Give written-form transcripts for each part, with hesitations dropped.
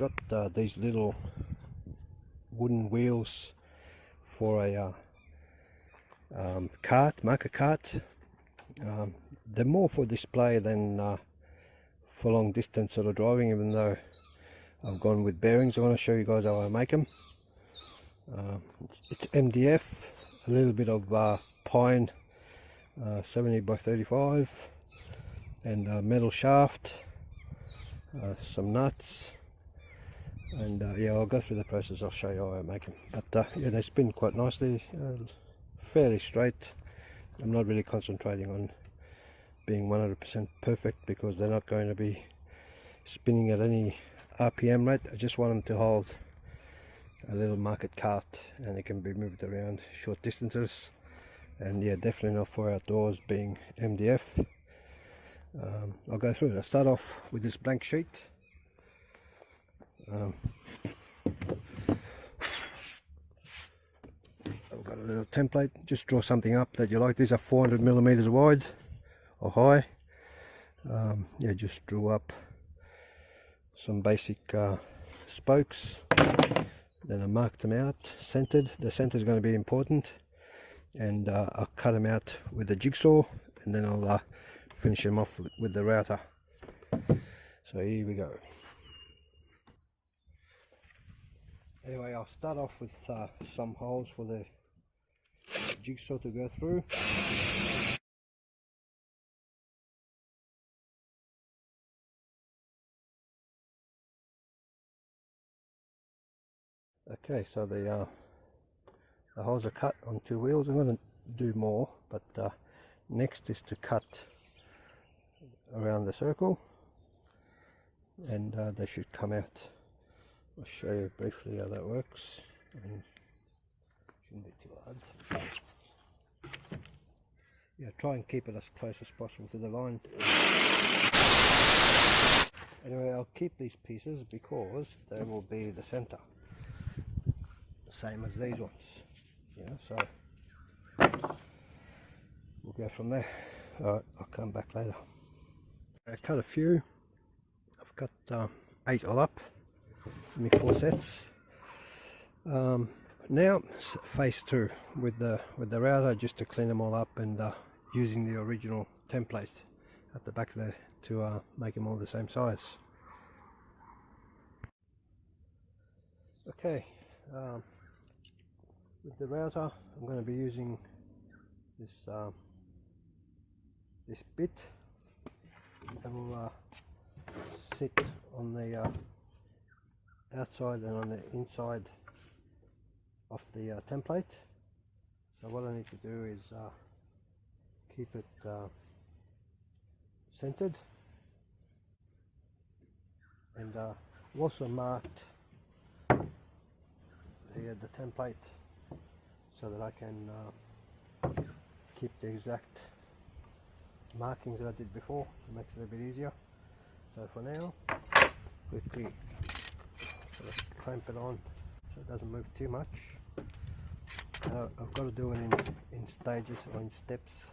got these little wooden wheels for a market cart. They're more for display than for long distance sort of driving, even though I've gone with bearings. I want to show you guys how I make them. It's MDF, a little bit of pine, 70 by 35, and a metal shaft, some nuts, and yeah, I'll go through the process. I'll show you how I make them. But yeah, they spin quite nicely, fairly straight. I'm not really concentrating on being 100% perfect because they're not going to be spinning at any RPM rate. I just want them to hold a little market cart, and it can be moved around short distances. And yeah, definitely not for outdoors, being MDF. I'll go through it. I'll start off with this blank sheet. I've got a little template. Just draw something up that you like. These are 400 millimeters wide or high. Yeah, just drew up some basic spokes. Then I marked them out, centered. The center is going to be important, and I'll cut them out with the jigsaw, and then I'll finish them off with the router. So here we go. Anyway, I'll start off with some holes for the jigsaw to go through. Okay, so the holes are cut on two wheels. I'm going to do more, but next is to cut around the circle, and they should come out. I'll show you briefly how that works. Shouldn't be too hard. Yeah, try and keep it as close as possible to the line. Anyway, I'll keep these pieces because they will be the center, same as these ones. Yeah, so we'll go from there. Alright, I'll come back later. I cut a few. I've got 8 all up. Give me 4 sets. Now phase 2 with the router, just to clean them all up, and using the original template at the back there to make them all the same size. Okay, with the router I'm going to be using this this bit that will sit on the outside and on the inside of the template. So what I need to do is keep it centered, and I've also marked the template so that I can keep the exact markings that I did before, so it makes it a bit easier. So for now, quickly sort of clamp it on so it doesn't move too much. I've got to do it in stages or in steps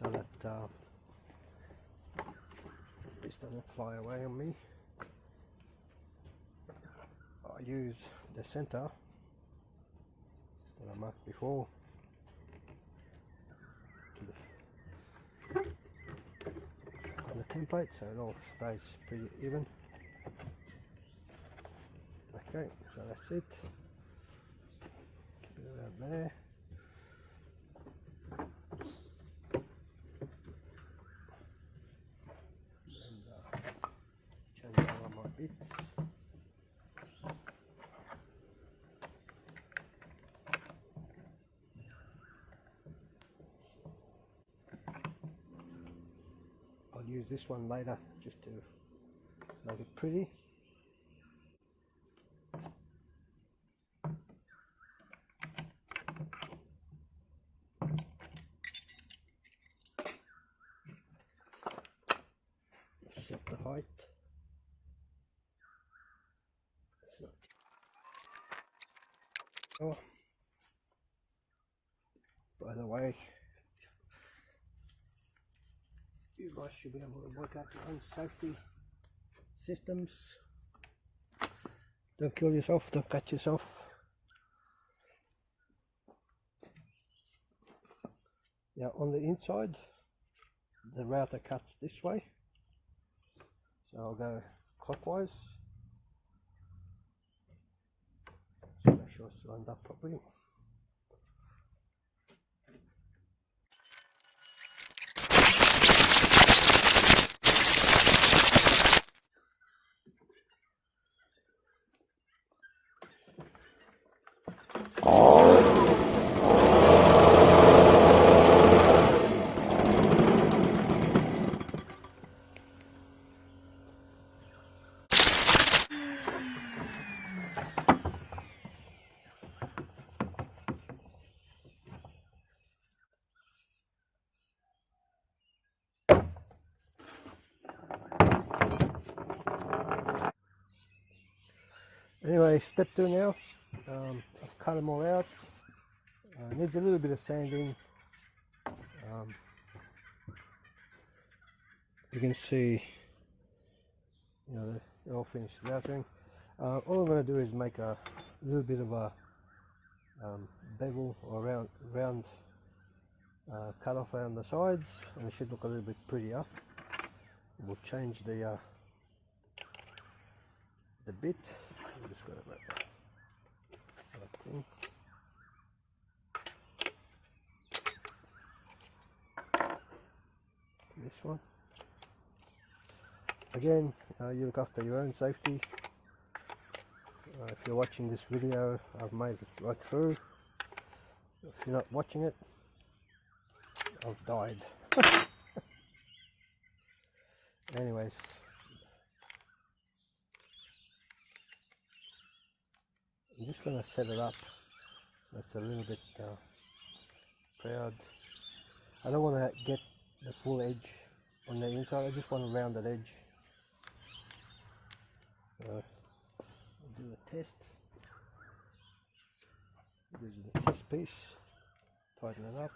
so that this doesn't fly away on me. I use the center that I marked before on the template, so it all stays pretty even. Okay, so that's it. Keep it around there. And change all of my bits. I'll use this one later just to make it pretty. Set the height. Oh, by the way, you guys should be able to work out your own safety systems. Don't kill yourself, don't cut yourself. Now on the inside, the router cuts this way, so I'll go clockwise. Just make sure it's lined up properly. Anyway, step 2 now. I've cut them all out. Needs a little bit of sanding. You can see, you know, they're all finished routing. All I'm going to do is make a little bit of a bevel or round cut off around the sides, and it should look a little bit prettier. We'll change the bit. I'm just going to make that thing. This one. Again, you look after your own safety. If you're watching this video, I've made it right through. If you're not watching it, I've died. Anyways, I'm just going to set it up so it's a little bit proud. I don't want to get the full edge on the inside, I just want a rounded edge. So I'll do a test. This is the test piece, tighten it up.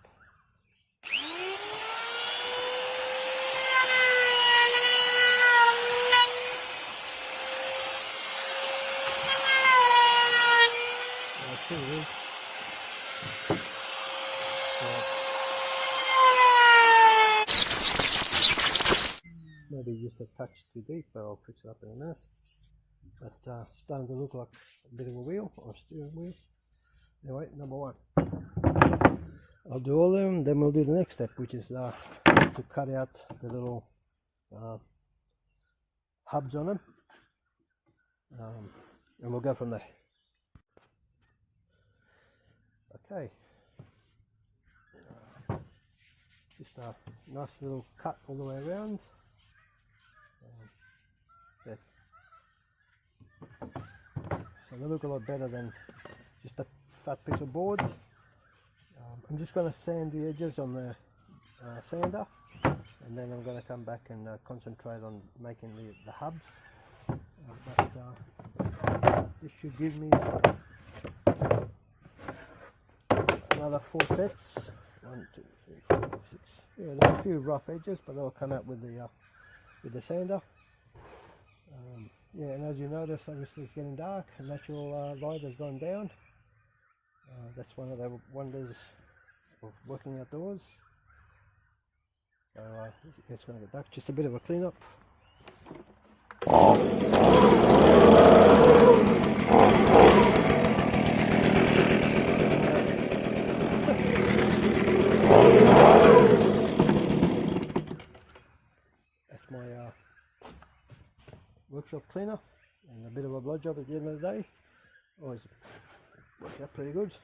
Maybe just a touch too deep, but I'll fix it up in a minute. But starting to look like a bit of a wheel or a steering wheel. Anyway, number 1. I'll do all of them, then we'll do the next step, which is to cut out the little hubs on them, and we'll go from there. Okay, just a nice little cut all the way around. So they look a lot better than just a fat piece of board. I'm just going to sand the edges on the sander, and then I'm going to come back and concentrate on making the hubs. This should give me another 4 sets. 1, 2, 3, 4, 5, 6. Yeah, there's a few rough edges, but they'll come out with the sander. Yeah, and as you notice, obviously it's getting dark. Natural light has gone down. That's one of the wonders of working outdoors. So it's going to get dark. Just a bit of a clean up. That's my workshop cleaner, and a bit of a blow job at the end of the day. Always worked out pretty good.